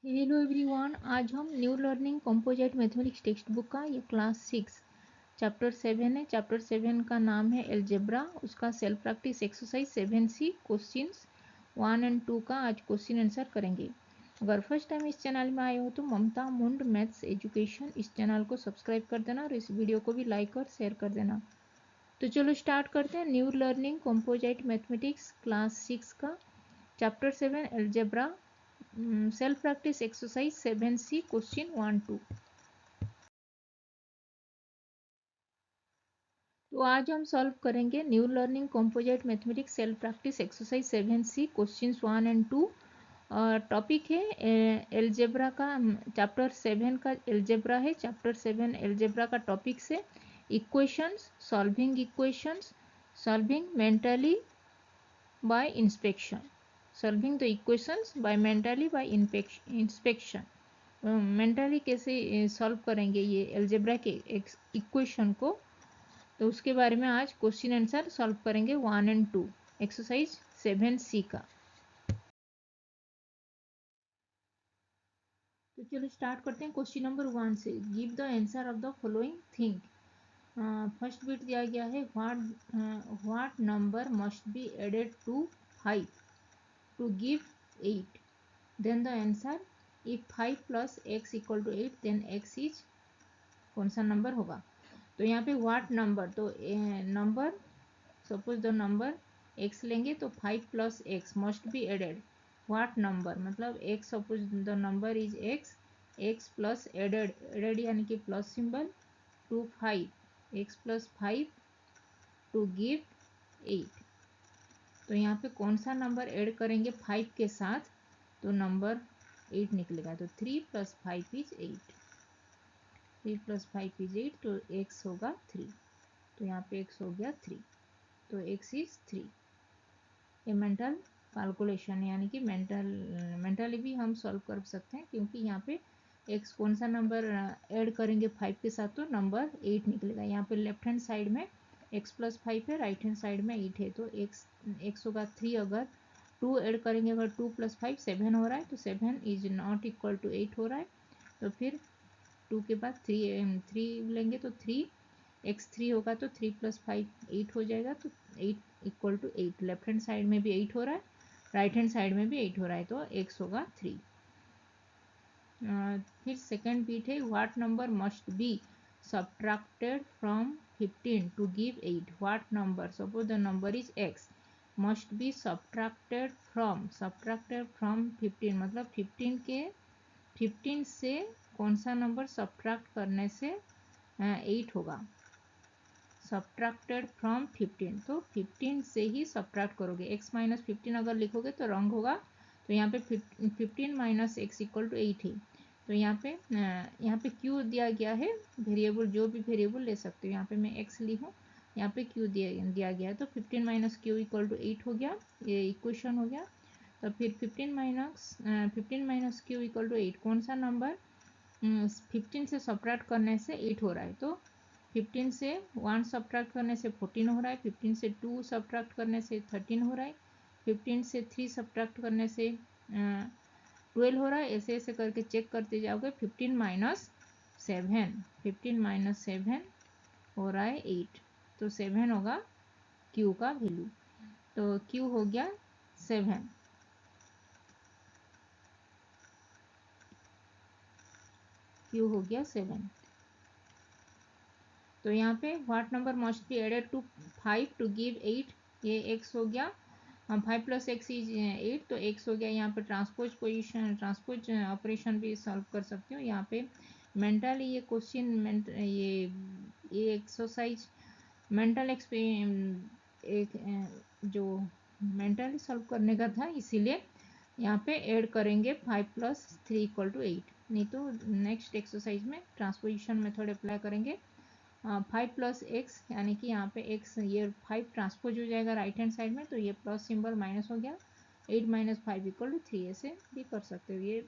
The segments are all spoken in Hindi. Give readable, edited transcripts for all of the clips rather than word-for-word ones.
हेलो एवरीवन, आज हम new learning composite mathematics text book का ये क्लास 6 चैप्टर 7 है। चैप्टर 7 का नाम है एलजेब्रा। उसका self practice exercise 7C questions 1 and 2 का आज क्वेश्चन आंसर करेंगे। अगर फर्स्ट टाइम इस चैनल में आए हो तो ममता मुंड मैथ्स एजुकेशन इस चैनल को सब्सक्राइब कर देना और इस वीडियो को भी लाइक और शेयर कर देना। तो चलो स्टार्ट करते हैं। New learning composite mathematics class 6 का chapter 7 algebra self practice exercise 7C question 1 2। तो आज हम सॉल्व करेंगे new learning composite mathematics self practice exercise 7C questions 1 and 2। Topic है एलजेब्रा का। चैप्टर 7 का एलजेब्रा है। चैप्टर 7 एलजेब्रा का टॉपिक से equations, solving mentally bye inspection, solving the equations bye mentally bye inspection. Mentally कैसे सॉल्व करेंगे ये एल्जेब्रा के इक्वेशन को, तो उसके बारे में आज क्वेश्चन आंसर सॉल्व करेंगे 1 एंड 2 एक्सरसाइज 7C का। तो चलो स्टार्ट करते हैं क्वेश्चन नंबर 1 से। Give the answer of the following thing. First bit दिया गया है what number must be added to 5 to give 8, then the answer if 5 plus x equal to 8 then x is कौन सा नंबर होगा। तो यहाँ पे व्हाट नंबर, तो number suppose the number x लेंगे तो 5 plus x must be added. What number मतलब x, suppose the number is x plus added यानी कि plus symbol to 5, x plus 5 to give 8। तो यहाँ पे कौन सा नंबर ऐड करेंगे 5 के साथ, तो नंबर 8 निकलेगा। तो 3 प्लस 5 इज 8, 3 प्लस 5 इज 8, तो x होगा 3। तो यहाँ पे x हो गया 3, तो x इज 3। ये मेंटल कैलकुलेशन यानी कि मेंटली भी हम सॉल्व कर सकते हैं, क्योंकि यहाँ पे x कौन सा नंबर ऐड करेंगे 5 के साथ, तो नंबर 8 निकलेगा। यहाँ पे लेफ्ट हैंड साइड में x प्लस 5 है, राइट हैंड साइड में 8 है, तो x होगा 3। अगर 2 ऐड करेंगे, अगर 2 प्लस 5 7 हो रहा है, तो 7 इज नॉट इक्वल टू 8 हो रहा है। तो फिर 2 के बाद 3 लेंगे तो 3 होगा, तो 3 प्लस 5 8 हो जाएगा। तो 8 equal to 8, left hand side में भी 8 हो रहा है, राइट हैंड साइड में भी 8 हो रहा है, तो x होगा 3। फिर सेकेंड बीट है what number must be subtracted from 15 to give 8। What number, suppose the number is x, must be subtracted from 15, मतलब 15 से कौन सा नंबर सब्ट्रैक्ट करने से 8 होगा। सब्ट्रैक्टेड फ्रॉम 15, तो 15 से ही सब्ट्रैक्ट करोगे। x माइनस 15 अगर लिखोगे तो रॉन्ग होगा। तो यहाँ पे 15 माइनस एक्स इक्वल टू 8 है। तो यहाँ पे q दिया गया है वेरिएबल, जो भी वेरिएबल ले सकते हो। यहाँ पे मैं x ली हूँ, यहाँ पे q दिया गया है, तो 15 माइनस क्यू इक्वल टू 8 हो गया, ये इक्वेशन हो गया। तो फिर 15 माइनस क्यू इक्वल टू 8, कौन सा नंबर 15 से सब्ट्रैक्ट करने से 8 हो रहा है। तो 15 से 1 सब्ट्रैक्ट करने से 14 हो रहा है, 15 से 2 सब्ट्रैक्ट करने से 13 हो रहा है, 15 से 3 सब्ट्रैक्ट करने से 12 हो रहा है। ऐसे ऐसे करके चेक करते जाओगे। 15 माइनस 7 हो रहा है 8, तो 7 होगा Q का वैल्यू। तो Q हो गया 7, Q हो गया 7। तो यहाँ पे what number must be added to 5 to give 8, ये x हो गया। 5 प्लस एक्स इज 8, तो x हो गया। यहाँ पे ट्रांसपोज ऑपरेशन भी सॉल्व कर सकते हो। यहाँ पे मेंटली ये क्वेश्चन, ये एक्सरसाइज मेंटल एक जो मेंटली सॉल्व करने का था, इसीलिए यहाँ पे ऐड करेंगे 5 प्लस 3 इक्वल टू 8। नहीं तो नेक्स्ट एक्सरसाइज में ट्रांसपोजिशन मेथड अप्लाई करेंगे। 5 प्लस एक्स यानी कि यहाँ पे x, ये 5 ट्रांसपोज हो जाएगा राइट हैंड साइड में, तो ये प्लस सिंबल माइनस हो गया। 8 माइनस 5 इक्वल टू 3, ऐसे भी कर सकते हो। ये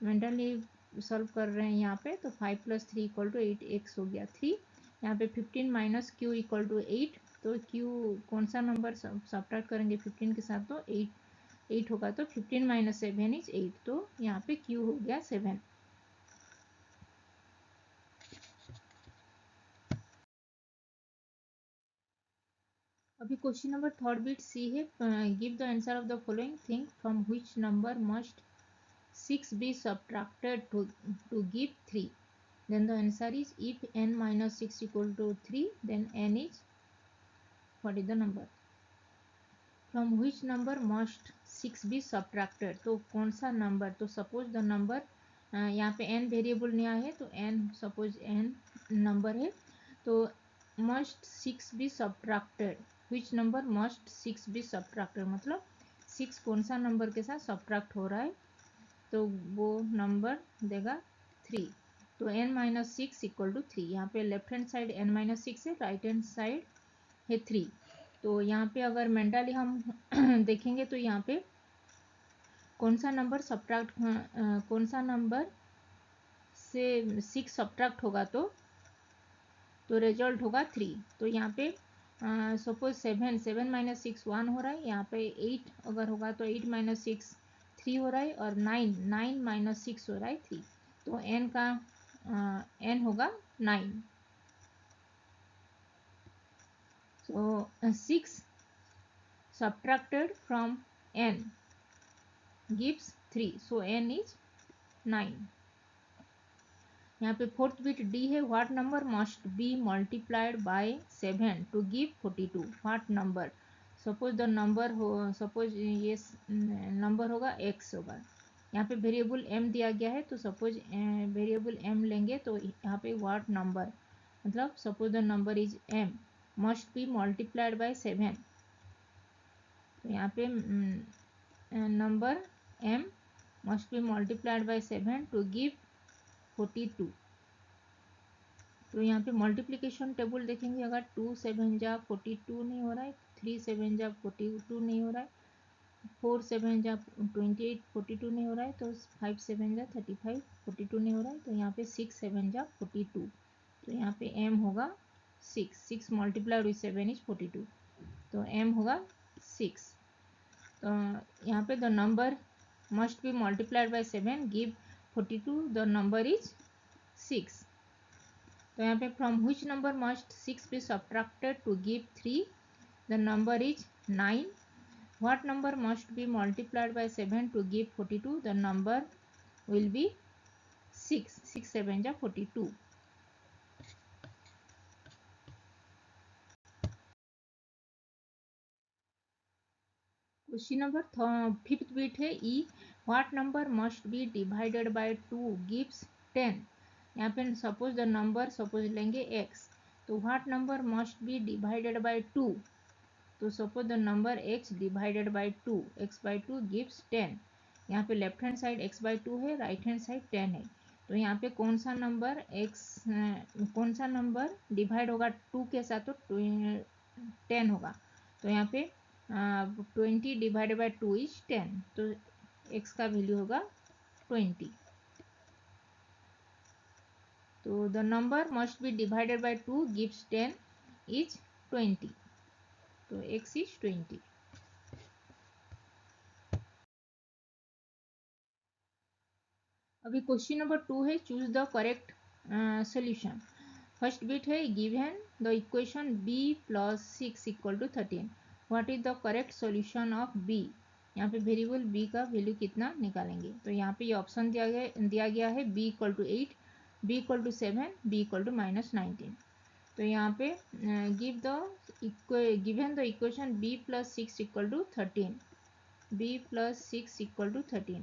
मेंटली सॉल्व कर रहे हैं यहाँ पे। तो 5 प्लस 3 इक्वल टू 8, x हो गया 3। यहाँ पे 15 माइनस क्यू इक्वल टू 8, तो q कौन सा नंबर सब्ट्रैक्ट करेंगे 15 के साथ, तो 8 8 होगा तो 15 माइनस 7 इज 8, तो यहाँ पे Q हो गया 7। अभी question number third bit C है, give the answer of the following thing from which number must 6 be subtracted to give 3. Then the answer is, if n minus 6 equal to 3, then n is, what is the number? From which number must 6 be subtracted? तो कौन सा नंबर, तो सपोज द नंबर, यहाँ पे n वेरिएबल नया है तो n, सपोज n नंबर है तो must 6 be subtracted, which number must 6 be subtracted मतलब 6 कौन सा नंबर के साथ सब्ट्रैक्ट हो रहा है, तो वो नंबर देगा 3। तो n माइनस 6 इक्वल टू 3, यहाँ पे left hand side n minus 6 है, राइट हैंड साइड है 3। तो यहाँ पे अगर मेंटली हम देखेंगे तो यहाँ पे कौन सा नंबर सब्ट्रैक्ट, कौन सा नंबर से 6 सब्ट्रैक्ट होगा तो रिजल्ट होगा 3। तो यहाँ पे सपोज 7 माइनस 6 1 हो रहा है, यहाँ पे 8 अगर होगा तो 8 माइनस 6 3 हो रहा है, और 9 माइनस 6 हो रहा है 3, तो n का n होगा 9। So 6 subtracted from n gives 3, so n is 9। यहाँ पे फोर्थ बिट डी है, what number must be multiplied by 7 to give 42। What number, suppose the number हो, सपोज ये नंबर होगा x होगा, यहाँ पे वेरिएबल m दिया गया है तो सपोज वेरिएबल m लेंगे तो यहाँ पे व्हाट नंबर मतलब suppose the number is m must be multiplied by 7, तो यहाँ पे number m must be multiplied by 7 to give 42। तो यहाँ पे मल्टीप्लिकेशन टेबल देखेंगे, अगर 2 7 जा 42 नहीं हो रहा है, 3 7 जा 42 नहीं हो रहा है, 4 7 जा 28 42 नहीं हो रहा है, तो 5 7 जा 35 42 नहीं हो रहा है, तो यहाँ पे 6 7 जा 42, तो यहाँ पे m होगा 6 मल्टीप्लाइड विथ 7 इज 42, तो m होगा 6। तो यहाँ पे the number must be multiplied by 7 give 42, the number is 6। तो यहाँ पे from which number must 6 be subtracted to give 3, the number is 9। What number must be multiplied by 7 to give 42, the number will be 6 7 जा 42। क्वेश्चन नंबर फिफ्थ बिट है E, what number must be divided by 2 gives 10। यहाँ पे सपोज द नंबर सपोज लेंगे x, तो what number must be divided by 2, तो suppose the number x divided by 2, x by 2 gives 10। यहाँ पे left hand side x by 2 है, राइट हैंड साइड 10 है, तो यहाँ पे कौन सा नंबर कौन सा नंबर डिवाइड होगा 2 के साथ, तो 10 होगा, तो यहाँ पे 20 डिवाइडेड बाय 2 इज 10, तो x का वैल्यू होगा 20। तो the number must be divided by 2 gives 10 is 20, तो x इज 20। अभी क्वेश्चन नंबर 2 है, choose the correct solution. First bit है, given the equation b plus 6 equal to 13, what is the correct solution of b। यहाँ पे वेरिएबल b का वैल्यू कितना निकालेंगे, तो यहाँ पे ये ऑप्शन दिया गया है b equal to 8, b equal to 7, b equal to minus 19। तो यहाँ पे given the equation b plus 6 equal to 13, b plus 6 equal to 13।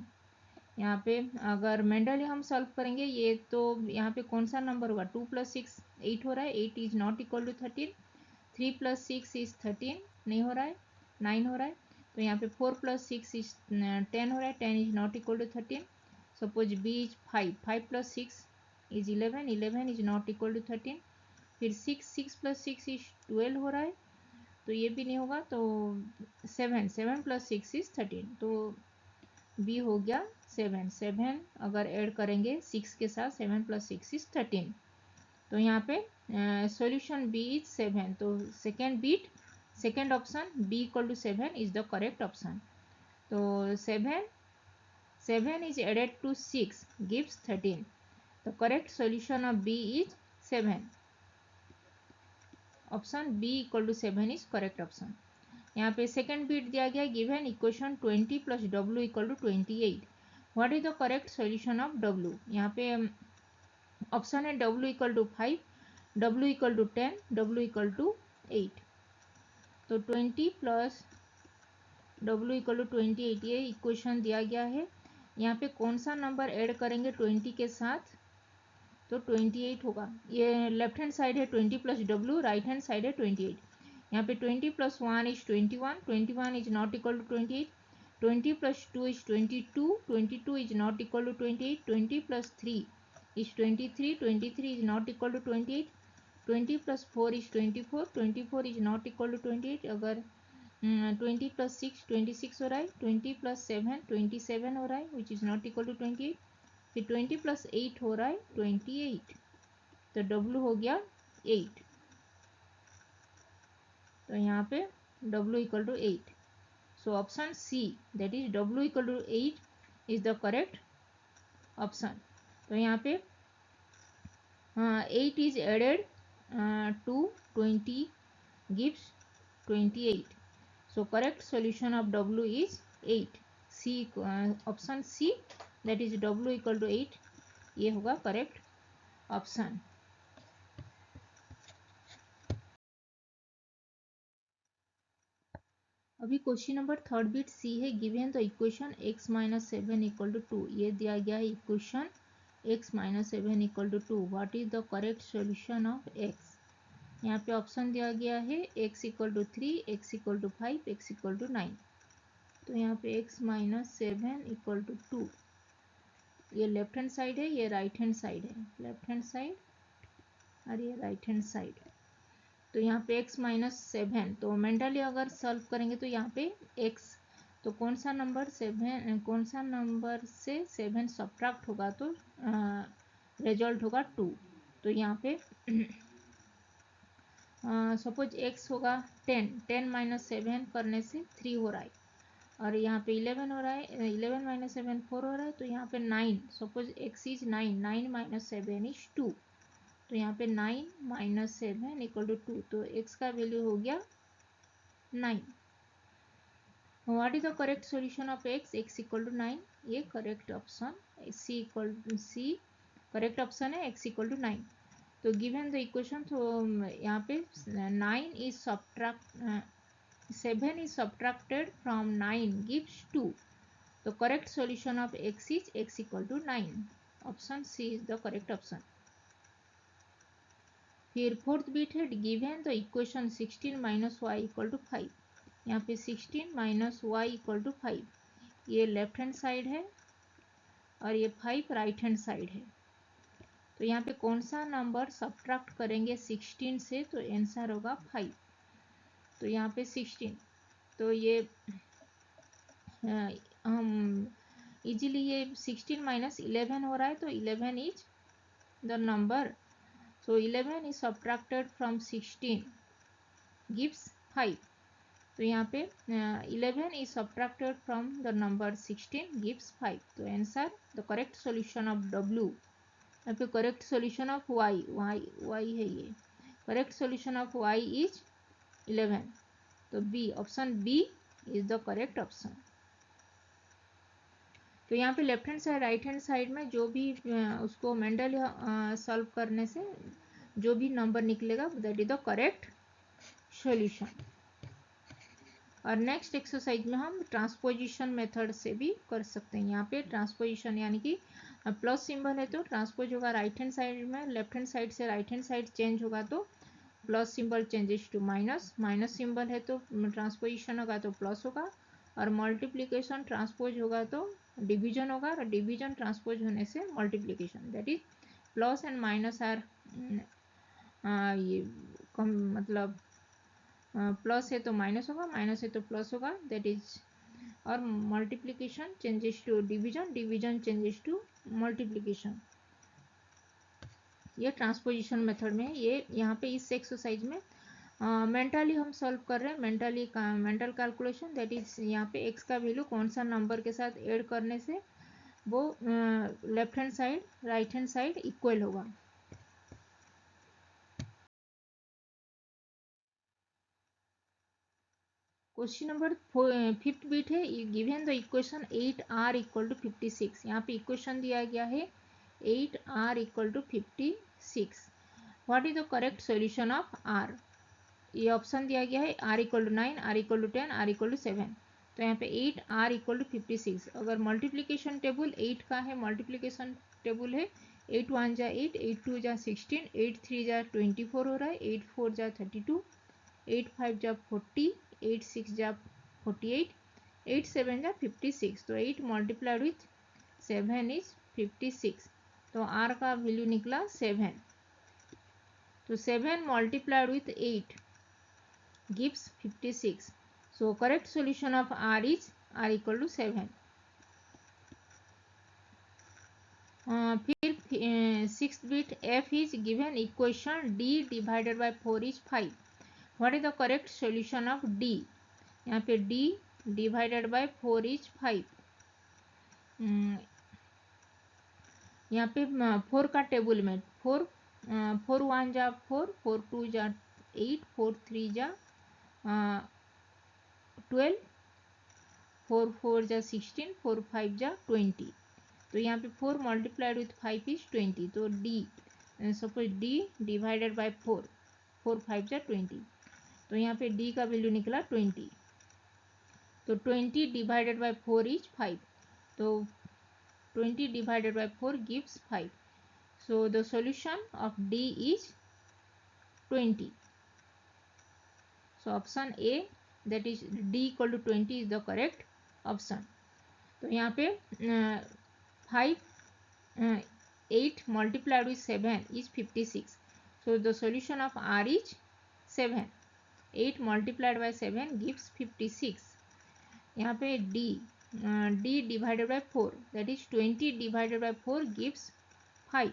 यहाँ पे अगर मैंडली हम सॉल्व करेंगे ये, तो यहाँ पे कौन सा नंबर होगा, 2 प्लस 6 8 हो रहा है, 8 is not equal to 13, 3 plus 6 is 13 नहीं हो रहा है, 9 हो रहा है, तो यहाँ पे 4 प्लस 6 इज 10 हो रहा है, 10 is not equal to 13। Suppose b is 5, 5 plus 6 is 11, 11 is not equal to 13, फिर 6 प्लस 6 इज 12 हो रहा है, तो ये भी नहीं होगा, तो 7 प्लस 6 इज 13, तो b हो गया 7 अगर ऐड करेंगे 6 के साथ, 7 प्लस 6 इज 13, तो यहाँ पे सॉल्यूशन b इज 7, तो second option b equal to 7 is the correct option. तो 7 is added to 6 gives 13. The correct solution of B is 7. Option B equal to 7 is correct option. यहाँ पे सेकंड बिट दिया गया given equation 20 plus W equal to 28। What is the correct solution of W? यहाँ पे ऑप्शन है W equal to 5, W equal to 10, W equal to 8। तो 20 प्लस डब्ल्यू इक्वल टू 28 ये इक्वेशन दिया गया है। यहाँ पे कौन सा नंबर ऐड करेंगे 20 के साथ? तो 28 होगा। ये लेफ्ट हैंड साइड है 20 plus W, right hand side है 28। यहाँ पे 20 plus 1 is 21, 21 is not equal to 28, 20 plus 2 is 22, 22 is not equal to 28, 20 plus 3 is 23, 23 is not equal to 28, 20 plus 4 is 24, 24 is not equal to 28। अगर 20 प्लस 6 26 हो रहा है, 20 प्लस 7 27 हो रहा है which is not equal to 28, फिर 20 प्लस 8 हो रहा है 28, तो W हो गया 8। तो यहाँ पे W equal to 8। So option C that is W equal to 8 is the correct option. तो यहाँ पे 8 is added to 20 gives 28। So correct solution of W is 8। C option C that is W equal to 8 ये होगा करेक्ट ऑप्शन। अभी question number third bit C है। Given the equation x minus 7 equal to 2। ये दिया गया है equation x minus 7 equal to 2। What is the correct solution of x? यहाँ पे ऑप्शन दिया गया है x equal to 3, x equal to 5, x equal to 9। तो यहाँ पे x माइनस 7 इक्वल टू 2, ये लेफ्ट हैंड साइड है, ये राइट हैंड साइड है, लेफ्ट हैंड साइड और ये राइट हैंड साइड। तो यहाँ पे x माइनस 7, तो मेंटली अगर सॉल्व करेंगे तो यहाँ पे x, तो कौन सा नंबर से 7 सब्ट्रैक्ट होगा तो रिजल्ट होगा 2। तो यहाँ पे सपोज x होगा 10, 10 माइनस 7 करने से 3 हो रहा है, और यहाँ पे 11 हो रहा है, 11 माइनस 7 4 हो रहा है। तो यहाँ पे 9, suppose x is 9, 9 minus 7 is 2। तो यहाँ पे 9 माइनस 7 इक्वल टू 2, तो x का वैल्यू हो गया 9। What is the correct solution of x? x equal to 9 ये correct option, c equal to c correct option है, x इक्वल टू 9। तो गिवन द इक्वेशन, तो यहाँ पे 9 is subtract 7 is subtracted from 9 gives 2. The correct solution of x is x equal to 9. Option C is the correct option. फिर फोर्थ बिट है given the equation 16 minus Y equal to 5। यहाँ पे 16 माइनस वाई इक्वल टू 5, ये लेफ्ट हैंड साइड है और ये 5 राइट हैंड साइड है। तो यहाँ पे कौन सा नंबर सब्ट्रैक्ट करेंगे 16 से? तो आंसर होगा 5। तो यहाँ पे 16, तो ये हम इजीली ये 16 माइनस 11 हो रहा है, तो 11 is the number. So 11 is subtracted from 16 gives 5। तो यहाँ पे 11 is subtracted from the number 16 gives 5। तो answer the correct solution of W। यहाँ पे करेक्ट सॉल्यूशन ऑफ y है, ये correct solution of y is 11। तो B option B is the correct option. तो यहाँ पे left hand side right hand side में जो भी उसको मेंडल सॉल्व करने से जो भी नंबर निकलेगा that is the correct solution. और नेक्स्ट एक्सरसाइज में हम ट्रांसपोजिशन मेथड से भी कर सकते हैं। यहाँ पे ट्रांसपोजिशन यानी कि प्लस सिंबल है तो ट्रांसपोज होगा राइट हैंड साइड में, लेफ्ट हैंड साइड से राइट हैंड साइड चेंज होगा तो plus symbol changes to minus, minus symbol है तो ट्रांसपोजिशन होगा तो प्लस होगा, और मल्टीप्लिकेशन ट्रांसपोज होगा तो डिवीजन होगा, और डिवीजन ट्रांसपोज होने से multiplication. That is plus and minus are ये मतलब प्लस है तो माइनस होगा, माइनस है तो प्लस होगा, दैट इज। और multiplication changes to division, division changes to multiplication. ये ट्रांसपोजिशन मेथड में ये यहाँ पे इस एक्सरसाइज में मेंटली हम सॉल्व कर रहे हैं, मेंटल कैलकुलेशन, दैट इज यहाँ पे x का वैल्यू कौन सा नंबर के साथ ऐड करने से वो left hand side right hand side equal होगा। क्वेश्चन नंबर फिफ्थ बीट है, given the equation 8r equal to 56। यहाँ पे इक्वेशन दिया गया है 8r equal to 56। What is the correct solution of r? ये ऑप्शन दिया गया है r equal to 9, r equal to 10, r equal to 7। तो यहाँ पे 8r इक्वल टू 56। अगर मल्टीप्लीकेशन टेबल 8 का है, मल्टीप्लीकेशन टेबल है 8 1 जा 8, 8 2 जा 16, 8 3 जा 24 हो रहा है, 8 4 जा 32, 8 5 जा 40, 8 6 जा 48, 8 7 जा 56। तो 8 मल्टीप्लाइड विथ 7 इज 56। तो r का वैल्यू निकला 7। तो 7 multiplied with 8 gives 56. So correct solution of r is r equal to 7. फिर sixth bit f is given equation d divided by 4 is 5. What is the correct solution of d? यहाँ पे d divided by 4 is 5. यहाँ पे 4 का टेबल में 4 1 जा 4, 4 2 जा 8, 4 3 जा 12, 4 4 जा 16, 4 5 जा 20। तो यहाँ पे 4 मल्टीप्लाइड विथ 5 इज 20। तो d suppose d divided by 4, 4 5 जा 20। तो यहाँ पे d का वैल्यू निकला 20। तो 20 डिवाइडेड बाय 4 इज 5। तो 20 divided by 4 gives 5। So the solution of d is 20। So option A, that is d equal to 20 is the correct option. तो यहाँ पे 8 multiplied with 7 is 56. So the solution of r is 7. 8 multiplied by 7 gives 56. यहाँ पे d divided by 4, that is 20 divided by 4 gives 5.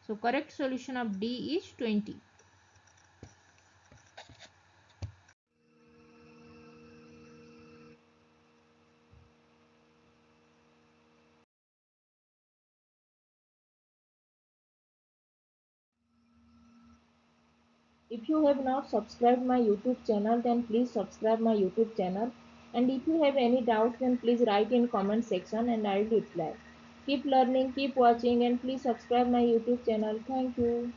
So correct solution of d is 20. If you have not subscribed my YouTube channel, then please subscribe my YouTube channel. And if you have any doubt, then please write in comment section and I will reply. Keep learning, keep watching, and please subscribe my YouTube channel. Thank you.